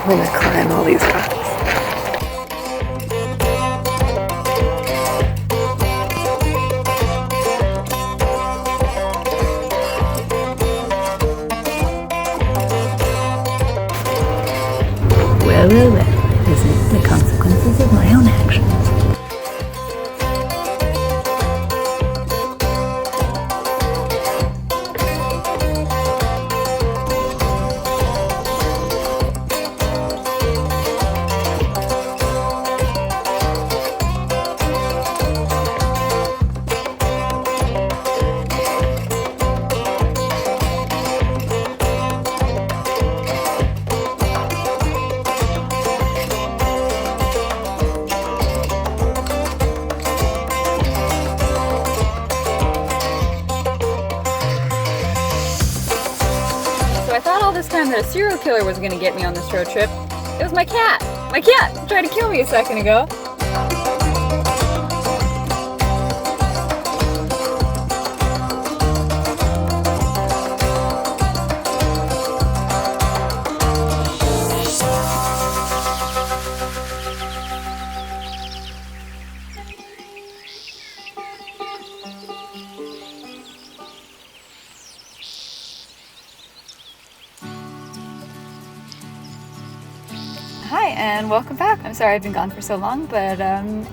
I'm gonna climb all these rocks. Well, these are the consequences of my own actions. I thought all this time that a serial killer was going to get me on this road trip. It was my cat! My cat tried to kill me a second ago. Hi and welcome back. I'm sorry I've been gone for so long, but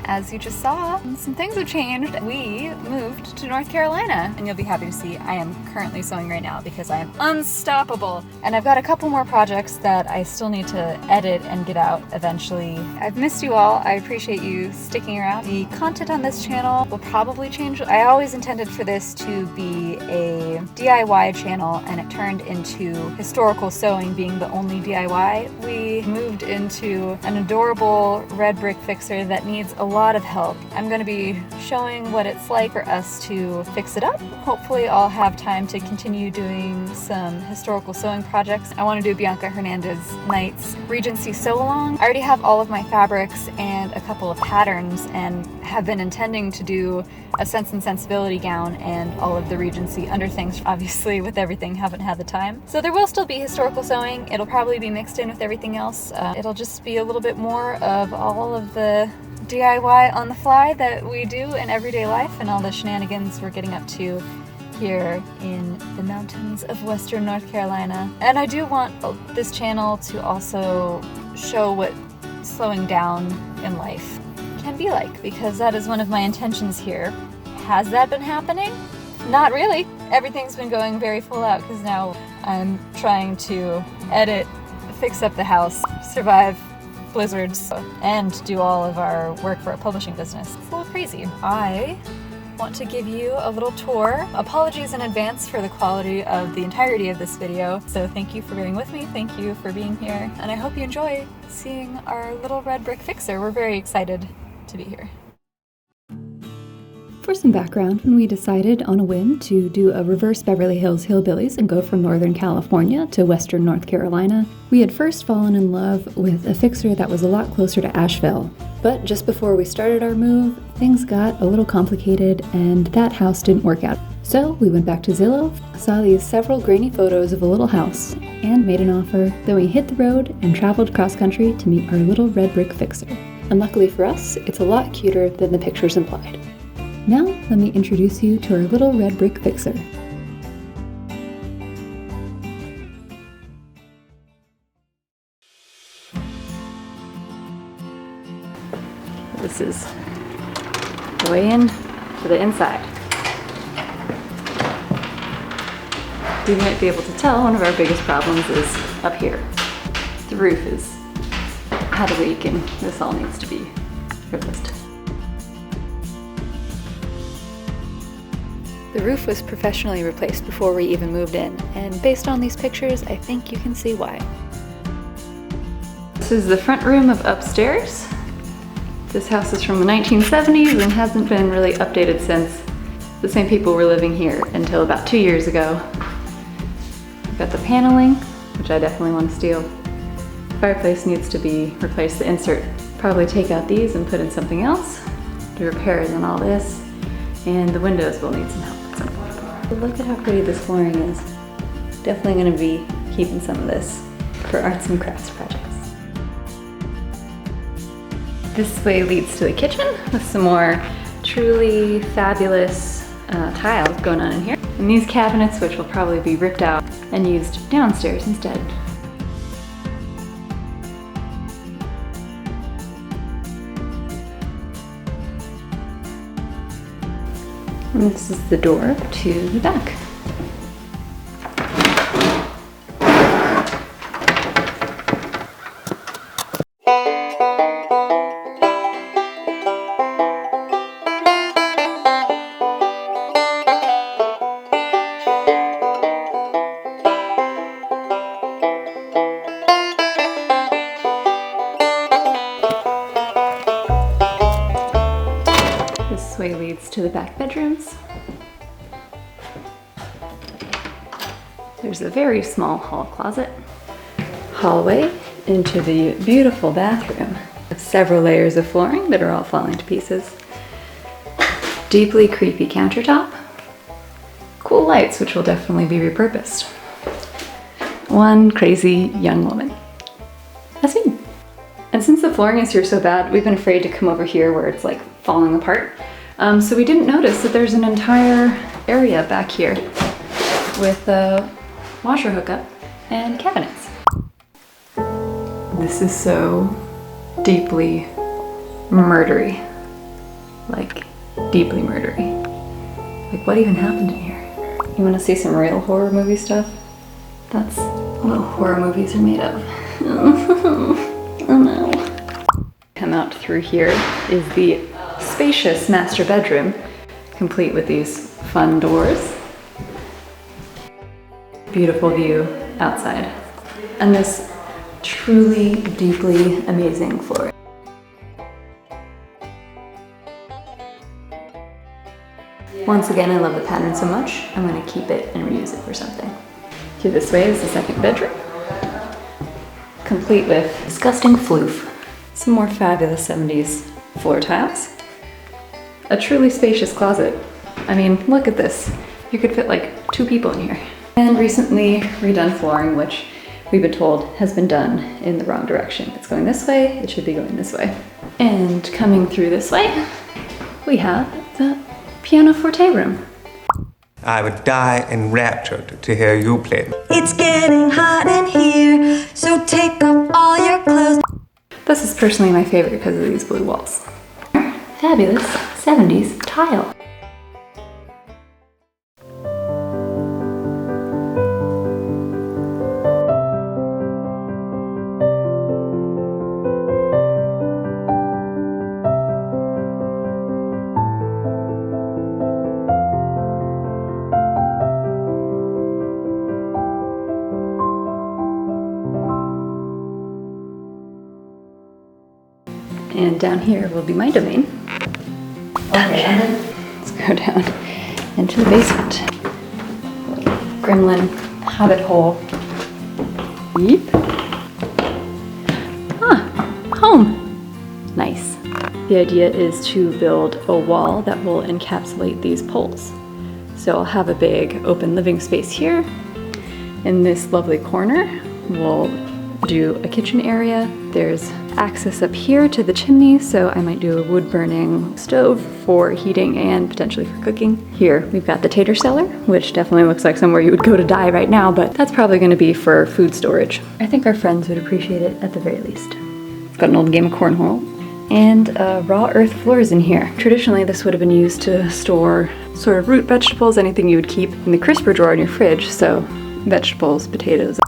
as you just saw, some things have changed. We moved to North Carolina, and you'll be happy to see I am currently sewing right now because I am unstoppable. And I've got a couple more projects that I still need to edit and get out eventually. I've missed you all. I appreciate you sticking around. The content on this channel will probably change. I always intended for this to be a DIY channel, and it turned into historical sewing being the only DIY. We moved into an adorable red brick fixer that needs a lot of help. I'm going to be showing what it's like for us to fix it up. Hopefully I'll have time to continue doing some historical sewing projects. I want to do Bianca Hernandez Knight's Regency Sew Along. I already have all of my fabrics and a couple of patterns and have been intending to do a Sense and Sensibility gown and all of the Regency underthings. Obviously with everything haven't had the time. So there will still be historical sewing. It'll probably be mixed in with everything else. It'll just be a little bit more of all of the DIY on the fly that we do in everyday life and all the shenanigans we're getting up to here in the mountains of Western North Carolina. And I do want this channel to also show what slowing down in life can be like, because that is one of my intentions here. Has that been happening? Not really. Everything's been going very full out because now I'm trying to edit, fix up the house, survive blizzards, and do all of our work for our publishing business. It's a little crazy. I want to give you a little tour. Apologies in advance for the quality of the entirety of this video. So thank you for being with me. Thank you for being here. And I hope you enjoy seeing our little red brick fixer. We're very excited to be here. For some background, when we decided on a whim to do a reverse Beverly Hills Hillbillies and go from Northern California to Western North Carolina, we had first fallen in love with a fixer that was a lot closer to Asheville. But just before we started our move, things got a little complicated and that house didn't work out. So we went back to Zillow, saw these several grainy photos of a little house, and made an offer. Then we hit the road and traveled cross country to meet our little red brick fixer. And luckily for us, it's a lot cuter than the pictures implied. Now, let me introduce you to our little red brick fixer. This is the way in to the inside. You might be able to tell one of our biggest problems is up here. The roof has had a leak and this all needs to be replaced. The roof was professionally replaced before we even moved in, and based on these pictures, I think you can see why. This is the front room of upstairs. This house is from the 1970s and hasn't been really updated since. The same people were living here until about 2 years ago. We've got the paneling, which I definitely want to steal. The fireplace needs to be replaced, the insert. Probably take out these and put in something else. Do repairs on all this. And the windows will need some help at some point. But look at how pretty this flooring is. Definitely going to be keeping some of this for arts and crafts projects. This way leads to the kitchen with some more truly fabulous tiles going on in here. And these cabinets, which will probably be ripped out and used downstairs instead. And this is the door to the back. This way leads to the back bedrooms. There's a very small hall closet. Hallway into the beautiful bathroom. Several layers of flooring that are all falling to pieces. Deeply creepy countertop. Cool lights, which will definitely be repurposed. One crazy young woman. That's me. And since the flooring is here so bad, we've been afraid to come over here where it's like falling apart. So we didn't notice that there's an entire area back here with a washer hookup and cabinets. This is so deeply murdery. Like, deeply murdery. Like, what even happened in here? You wanna see some real horror movie stuff? That's what horror movies are made of. Oh no. Come out through here is the spacious master bedroom, complete with these fun doors. Beautiful view outside. And this truly, deeply amazing floor. Once again, I love the pattern so much, I'm gonna keep it and reuse it for something. Here this way is the second bedroom, complete with disgusting floof. Some more fabulous 70s floor tiles. A truly spacious closet. I mean, look at this. You could fit like 2 people in here. And recently redone flooring, which we've been told has been done in the wrong direction. If it's going this way, it should be going this way. And coming through this way, we have the pianoforte room. I would die enraptured to hear you play. It's getting hot in here, so take off all your clothes. This is personally my favorite because of these blue walls. Fabulous 70s tile. And down here will be my domain. Okay, let's go down into the basement. Gremlin habit hole. Yeep. Home. Nice. The idea is to build a wall that will encapsulate these poles. So I'll have a big open living space here. In this lovely corner, we'll do a kitchen area. There's access up here to the chimney, so I might do a wood burning stove for heating and potentially for cooking. Here we've got the tater cellar, which definitely looks like somewhere you would go to die right now, but that's probably going to be for food storage. I think our friends would appreciate it at the very least. Got an old game of cornhole and raw earth floors in here. Traditionally this would have been used to store sort of root vegetables, anything you would keep in the crisper drawer in your fridge, so vegetables, potatoes,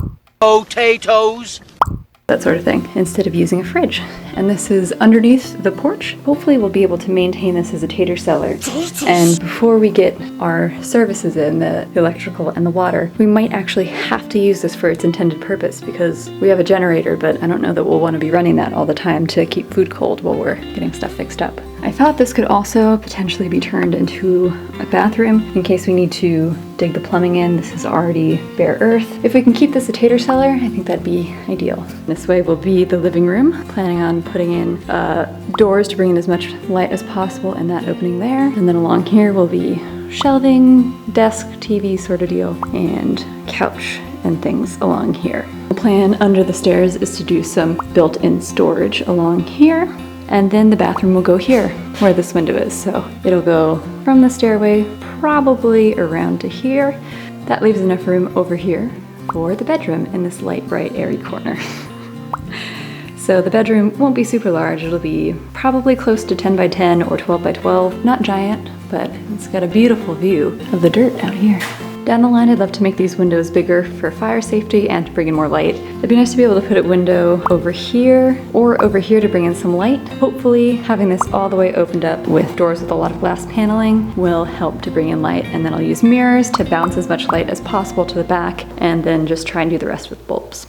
that sort of thing, instead of using a fridge. And this is underneath the porch. Hopefully we'll be able to maintain this as a tater cellar. And before we get our services in, the electrical and the water, we might actually have to use this for its intended purpose because we have a generator, but I don't know that we'll want to be running that all the time to keep food cold while we're getting stuff fixed up. I thought this could also potentially be turned into a bathroom in case we need to dig the plumbing in. This is already bare earth. If we can keep this a tater cellar, I think that'd be ideal. This way will be the living room. Planning on putting in doors to bring in as much light as possible and that opening there. And then along here will be shelving, desk, TV sort of deal, and couch and things along here. The plan under the stairs is to do some built-in storage along here. And then the bathroom will go here, where this window is. So it'll go from the stairway probably around to here. That leaves enough room over here for the bedroom in this light, bright, airy corner. So the bedroom won't be super large. It'll be probably close to 10 by 10 or 12 by 12. Not giant, but it's got a beautiful view of the dirt out here. Down the line, I'd love to make these windows bigger for fire safety and to bring in more light. It'd be nice to be able to put a window over here or over here to bring in some light. Hopefully, having this all the way opened up with doors with a lot of glass paneling will help to bring in light. And then I'll use mirrors to bounce as much light as possible to the back and then just try and do the rest with bulbs.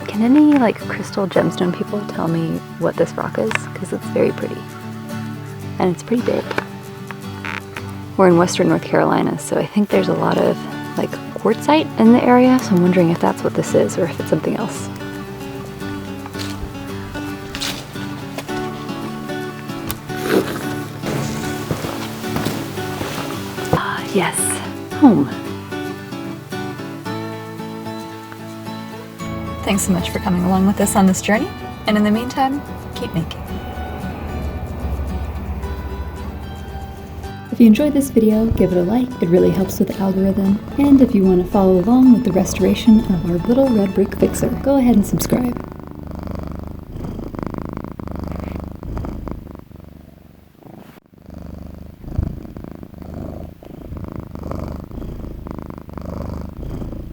Can any crystal gemstone people tell me what this rock is? Because it's very pretty. And it's pretty big. We're in western North Carolina, so I think there's a lot of quartzite in the area, so I'm wondering if that's what this is or if it's something else. Ah, yes, home. Thanks so much for coming along with us on this journey, and in the meantime, keep making. If you enjoyed this video, give it a like, it really helps with the algorithm. And if you want to follow along with the restoration of our little red brick fixer, go ahead and subscribe.